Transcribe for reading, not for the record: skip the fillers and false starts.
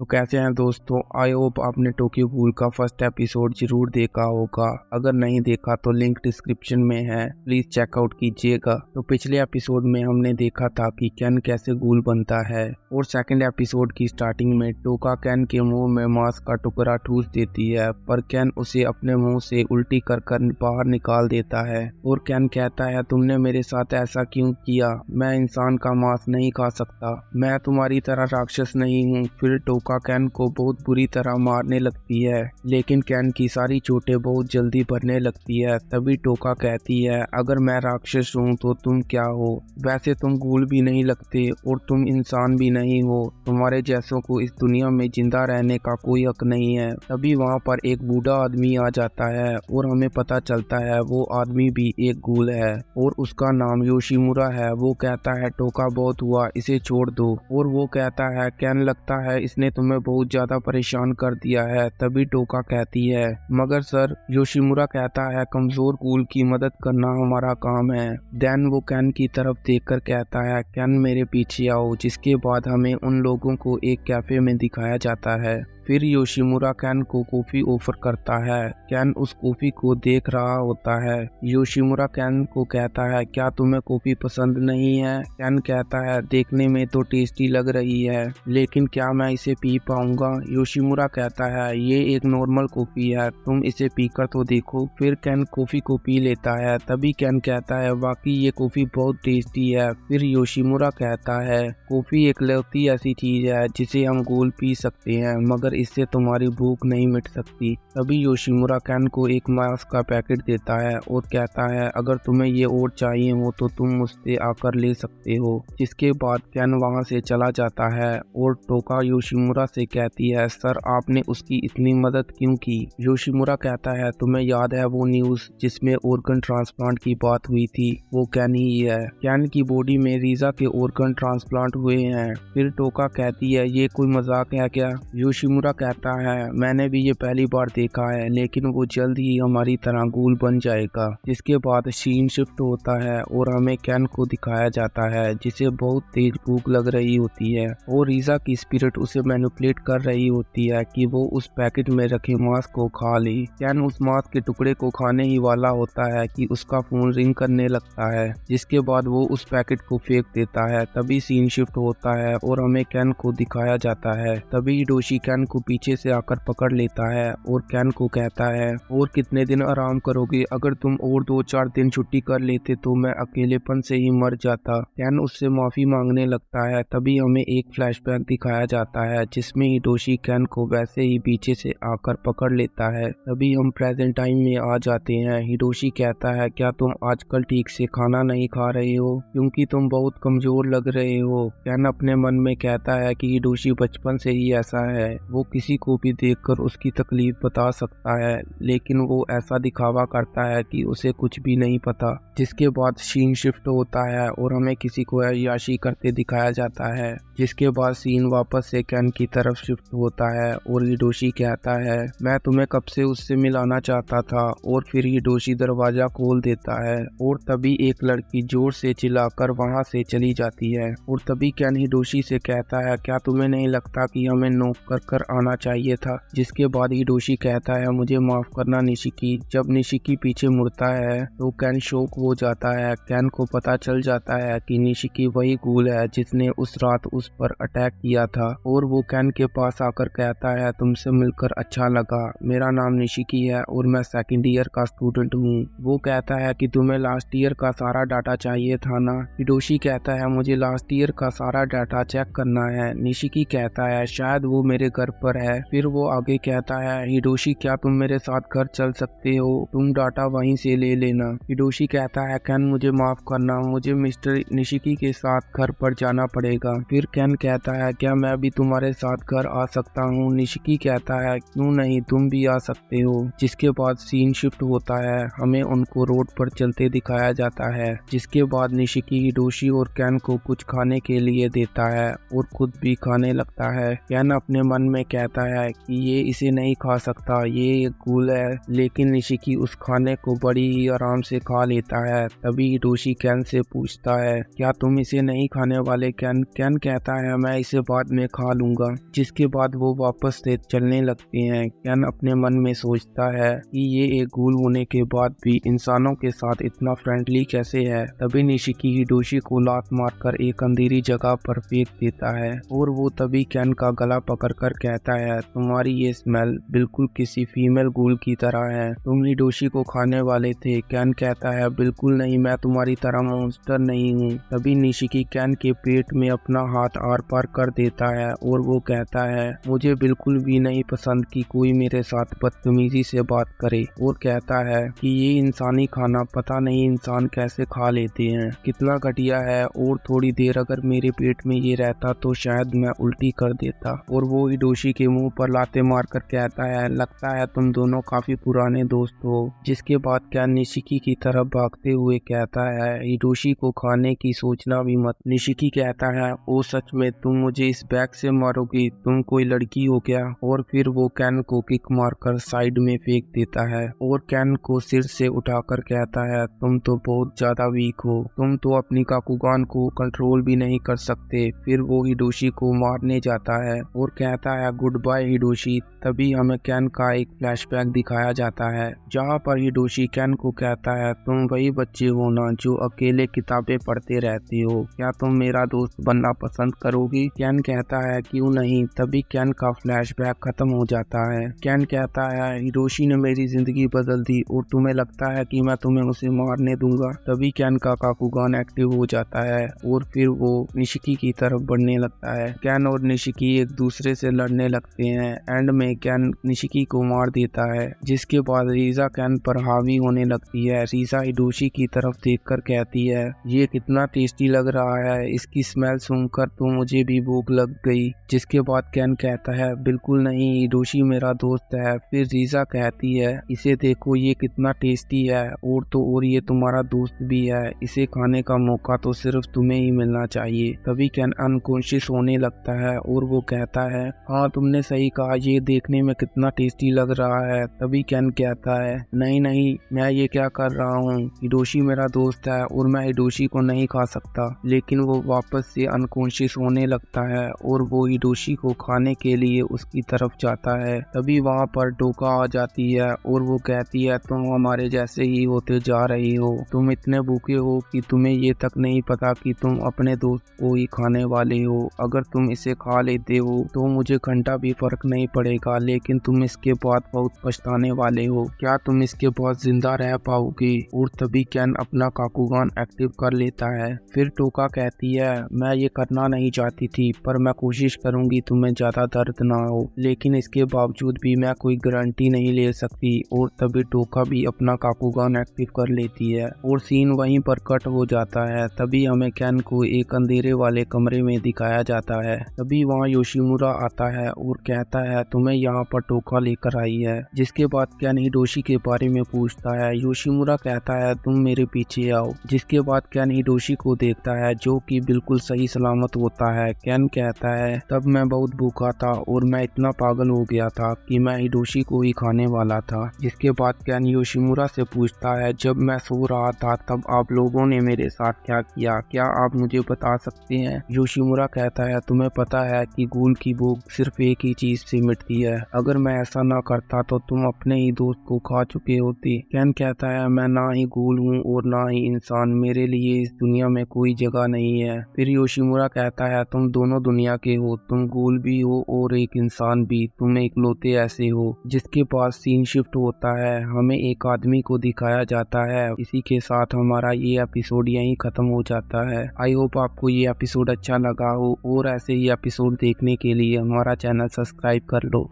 तो कैसे हैं दोस्तों। आई होप आपने टोक्यो गूल का फर्स्ट एपिसोड जरूर देखा होगा। अगर नहीं देखा तो लिंक डिस्क्रिप्शन में है, प्लीज चेकआउट कीजिएगा। तो पिछले एपिसोड में हमने देखा था कि कैन कैसे गूल बनता है और सेकंड एपिसोड की स्टार्टिंग में टोका कैन के मुंह में मांस का टुकड़ा ठूस देती है, पर कैन उसे अपने मुंह से उल्टी कर बाहर निकाल देता है और कैन कहता है, तुमने मेरे साथ ऐसा क्यों किया? मैं इंसान का मांस नहीं खा सकता, मैं तुम्हारी तरह राक्षस नहीं हूँ। फिर टोका कैन को बहुत बुरी तरह मारने लगती है, लेकिन कैन की सारी चोटें बहुत जल्दी भरने लगती है। तभी टोका कहती है, अगर मैं राक्षस हूँ तो तुम क्या हो? वैसे तुम गूल भी नहीं लगते और तुम इंसान भी नहीं हो। तुम्हारे जैसों को इस दुनिया में जिंदा रहने का कोई हक नहीं है। तभी वहाँ पर एक बूढ़ा आदमी आ जाता है और हमें पता चलता है वो आदमी भी एक गूल है और उसका नाम योशिमुरा है। वो कहता है, टोका बहुत हुआ, इसे छोड़ दो। और वो कहता है, कैन लगता है इसने तुम्हें बहुत ज्यादा परेशान कर दिया है। तभी टोका कहती है, मगर सर। योशिमुरा कहता है, कमजोर गूल की मदद करना हमारा काम है। देन वो कैन की तरफ देखकर कहता है, कैन मेरे पीछे आओ। जिसके बाद हमें उन लोगों को एक कैफे में दिखाया जाता है। फिर योशिमुरा कैन को कॉफी ऑफर करता है। कैन उस कॉफी को देख रहा होता है। योशिमुरा कैन को कहता है, क्या तुम्हें कॉफी पसंद नहीं है? कैन कहता है, देखने में तो टेस्टी लग रही है, लेकिन क्या मैं इसे पी पाऊंगा? योशिमुरा कहता है, ये एक नॉर्मल कॉफी है, तुम इसे पीकर तो देखो। फिर कैन कॉफी को पी लेता है। तभी कैन कहता है, वाकई ये कॉफी बहुत टेस्टी है। फिर योशिमुरा कहता है, कॉफी एक लौती ऐसी चीज है जिसे हम गूल पी सकते हैं, मगर इससे तुम्हारी भूख नहीं मिट सकती। तभी योशिमुरा कैन को एक मांस का पैकेट देता है और कहता है, अगर तुम्हें ये और चाहिए हो तो तुम मुझसे आकर ले सकते हो। जिसके बाद कैन वहां से चला जाता है और टोका योशिमुरा से कहती है, सर आपने उसकी इतनी मदद क्यों की? योशिमुरा कहता है, तुम्हें याद है वो न्यूज जिसमें ऑर्गन ट्रांसप्लांट की बात हुई थी? वो कैन ही है। कैन की बॉडी में रीजा के ऑर्गन ट्रांसप्लांट हुए हैं। फिर टोका कहती है, ये कोई मजाक है क्या? योशिमुरा कहता है, मैंने भी ये पहली बार देखा है, लेकिन वो जल्द ही हमारी तरह गूल बन जाएगा। जिसके बाद सीन शिफ्ट होता है और हमें कैन को दिखाया जाता है, जिसे बहुत तेज भूख लग रही होती है और रीजा की स्पिरिट उसे मैनिपुलेट कर रही होती है कि वो उस पैकेट में रखे मांस को खा ले। कैन उस मांस के टुकड़े को खाने ही वाला होता है कि उसका फोन रिंग करने लगता है। जिसके बाद वो उस पैकेट को फेंक देता है। तभी सीन शिफ्ट होता है और हमें कैन को दिखाया जाता है। तभी हिडोशी कैन को पीछे से आकर पकड़ लेता है और कैन को कहता है, और कितने दिन आराम करोगे? अगर तुम और 2-4 दिन छुट्टी कर लेते तो मैं अकेलेपन से ही मर जाता। कैन उससे माफी मांगने लगता है। तभी हमें एक फ्लैशबैक दिखाया जाता है जिसमें हिडोशी कैन को वैसे ही पीछे से आकर पकड़ लेता है। तभी हम प्रेजेंट टाइम में आ जाते हैं। हिडोशी कहता है, क्या तुम आजकल ठीक से खाना नहीं खा रहे हो, क्योंकि तुम बहुत कमजोर लग रहे हो? कैन अपने मन में कहता है कि हिडोशी बचपन से ही ऐसा है, वो किसी को भी देखकर उसकी तकलीफ बता सकता है, लेकिन वो ऐसा दिखावा करता है कि उसे कुछ भी नहीं पता। जिसके बाद सीन शिफ्ट होता है और हमें किसी को अय्याशी करते दिखाया जाता है। जिसके बाद सीन वापस से कैन की तरफ शिफ्ट होता है और हिडोशी कहता है, मैं तुम्हें कब से उससे मिलाना चाहता था। और फिर हिडोशी दरवाजा खोल देता है और तभी एक लड़की जोर से चिल्लाकर वहां से चली जाती है। और तभी कैन हिडोशी से कहता है, क्या तुम्हें नहीं लगता कि हमें नोक कर आना चाहिए था? जिसके बाद हिडोशी कहता है, मुझे माफ करना निशिकी। जब निशिकी पीछे मुड़ता है तो कैन शॉक हो जाता है। कैन को पता चल जाता है कि निशिकी वही गूल है जिसने उस रात उस पर अटैक किया था। और वो कैन के पास आकर कहता है, तुमसे मिलकर अच्छा लगा, मेरा नाम निशिकी है और मैं सेकंड ईयर का स्टूडेंट हूँ। वो कहता है कि तुम्हें लास्ट ईयर का सारा डाटा चाहिए था ना? हिडोशी कहता है, मुझे लास्ट ईयर का सारा डाटा चेक करना है। निशिकी कहता है, शायद वो मेरे घर पर है। फिर वो आगे कहता है, हिडोशी क्या तुम मेरे साथ घर चल सकते हो? तुम डाटा वहीं से ले लेना। हिडोशी कहता है, कैन मुझे माफ करना, मुझे मिस्टर निशिकी के साथ घर पर जाना पड़ेगा। फिर कैन कहता है, क्या मैं भी तुम्हारे साथ घर आ सकता हूँ? निशिकी कहता है, क्यों नहीं, तुम भी आ सकते हो। जिसके बाद सीन शिफ्ट होता है, हमें उनको रोड पर चलते दिखाया जाता है। जिसके बाद निशिकी हिडोशी और कैन को कुछ खाने के लिए देता है और खुद भी खाने लगता है। कैन अपने मन में कहता है कि ये इसे नहीं खा सकता, ये एक गूल है, लेकिन निशिकी उस खाने को बड़ी ही आराम से खा लेता है। तभी हिटोशी केन से पूछता है, क्या तुम इसे नहीं खाने वाले केन? केन कहता है, मैं इसे बाद में खा लूंगा। जिसके बाद वो वापस से चलने लगते हैं। केन अपने मन में सोचता है कि ये एक गूल होने के बाद भी इंसानों के साथ इतना फ्रेंडली कैसे है। तभी निशिकी हिटोशी को लात मारकर एक अंधेरी जगह पर फेंक देता है और वो तभी केन का गला पकड़कर कहता है, तुम्हारी ये स्मेल बिल्कुल किसी फीमेल गूल की तरह है, तुम हिटोशी को खाने वाले थे। केन कहता है, बिल्कुल नहीं, मैं तुम्हारी तरह मॉन्स्टर नहीं हूँ। तभी निशिकी केन के पेट में अपना हाथ आर पार कर देता है और वो कहता है, मुझे बिल्कुल भी नहीं पसंद कि कोई मेरे साथ बदतमीजी से बात करे, और कहता है कि ये इंसानी खाना पता नहीं इंसान कैसे खा लेते हैं, कितना घटिया है, और थोड़ी देर अगर मेरे पेट में ये रहता तो शायद मैं उल्टी कर देता। और वो हिटोशी के मुंह पर लाते मारकर कहता है, लगता है तुम दोनों काफी पुराने दोस्त हो। जिसके बाद केन निशिकी की तरफ भागते हुए कहता है, हिटोशी को खाने की सोचना भी मत। निशिकी कहता है, ओ सच में तुम मुझे इस बैग से मारोगी, तुम कोई लड़की हो क्या? और फिर वो केन को किक मारकर साइड में फेंक देता है और केन को सिर से उठाकर कहता है, तुम तो बहुत ज्यादा वीक हो, तुम तो अपनी काकुगान को कंट्रोल भी नहीं कर सकते। फिर वो हिटोशी को मारने जाता है और कहता है, गुड बाय हिटोशी। तभी हमें केन का एक फ्लैशबैक दिखाया जाता है जहाँ पर हिटोशी केन को कहता है, तुम वही बच्चे हो ना जो अकेले किताबें पढ़ते रहते हो, क्या तुम मेरा दोस्त बनना पसंद करोगी? केन कहता है, क्यों नहीं। तभी केन का फ्लैशबैक खत्म हो जाता है। केन कहता है, हिटोशी ने मेरी जिंदगी बदल दी और तुम्हें लगता है कि मैं तुम्हें उसे मारने दूंगा? तभी केन का काकुगान एक्टिव हो जाता है और फिर वो निशिकी की तरफ बढ़ने लगता है। केन और निशिकी एक दूसरे से लड़ने लगते हैं। एंड में केन निशिकी को मार देता है। जिसके बाद रीजा केन पर हावी होने लगती है। रीजा हिटोशी की तरफ देखकर कहती है, ये कितना टेस्टी लग रहा है, इसकी स्मेल सुनकर तो मुझे भी भूख लग गई। जिसके बाद केन कहता है, बिल्कुल नहीं, हिटोशी मेरा दोस्त है। फिर रीजा कहती है, इसे देखो ये कितना टेस्टी है, और तो और ये तुम्हारा दोस्त भी है, इसे खाने का मौका तो सिर्फ तुम्हें ही मिलना चाहिए। तभी केन अनकॉन्शियस होने लगता है और वो कहता है, हाँ तुमने सही कहा, ये देखने में कितना टेस्टी लग रहा है। तभी केन कहता है, नहीं नहीं, मैं ये क्या कर रहा हूँ, हिटोशी मेरा दोस्त है और मैं हिटोशी को नहीं खा सकता। लेकिन वो वापस से अनकॉन्शियस होने लगता है और वो हिटोशी को खाने के लिए उसकी तरफ जाता है। तभी वहाँ पर टोका आ जाती है और वो कहती है, तुम हमारे जैसे ही होते जा रही हो, तुम इतने भूखे हो कि तुम्हें ये तक नहीं पता कि तुम अपने दोस्त को ही खाने वाले हो। अगर तुम इसे खा लेते हो तो मुझे घंटा भी फर्क नहीं पड़ेगा, लेकिन तुम इसके बाद बहुत पछताने वाले हो। क्या तुम इसके बाद जिंदा रह पाओगे? और तभी केन अपना काकुगान एक्टिव कर लेता है। फिर टोका कहती है, मैं ये करना नहीं चाहती थी, पर मैं कोशिश करूंगी तुम्हें ज्यादा दर्द ना हो, लेकिन इसके बावजूद भी मैं कोई गारंटी नहीं ले सकती। और तभी टोका भी अपना काकुगान एक्टिव कर लेती है और सीन वहीं पर कट हो जाता है। तभी हमें केन को एक अंधेरे वाले कमरे में दिखाया जाता है। तभी वहाँ योशिमुरा आता है और कहता है, तुम्हें यहाँ पर टोका लेकर आई है। जिसके बाद केन हिटोशी के बारे में पूछता है। योशिमुरा कहता है, तुम मेरे पीछे आओ। जिसके बाद केन हिटोशी को देखता है जो कि बिल्कुल सही सलामत होता है। केन कहता है, तब मैं बहुत भूखा था और मैं इतना पागल हो गया था कि मैं हिटोशी को ही खाने वाला था। जिसके बाद केन योशिमुरा से पूछता है, जब मैं सो रहा था तब आप लोगों ने मेरे साथ क्या किया, क्या आप मुझे बता सकते हैं? योशिमुरा कहता है, तुम्हें पता है कि गूल की भूख सिर्फ एक ही चीज से मिटती है, अगर मैं ऐसा ना करता तो तुम अपने ही दोस्त को खा चुके होते। केन कहता है, मैं ना ही गूल हूँ और ना ही इंसान, मेरे लिए इस दुनिया में कोई जगह नहीं है। फिर योशिमुरा कहता है, तुम दोनों दुनिया के हो, तुम गूल भी हो और एक इंसान भी, तुम इकलौते ऐसे हो। जिसके बाद सीन शिफ्ट होता है, हमें एक आदमी को दिखाया जाता है। इसी के साथ हमारा ये एपिसोड यहीं खत्म हो जाता है। आई होप आपको ये एपिसोड अच्छा लगा हो और ऐसे ही एपिसोड देखने के लिए हमारा चैनल सब्सक्राइब कर लो।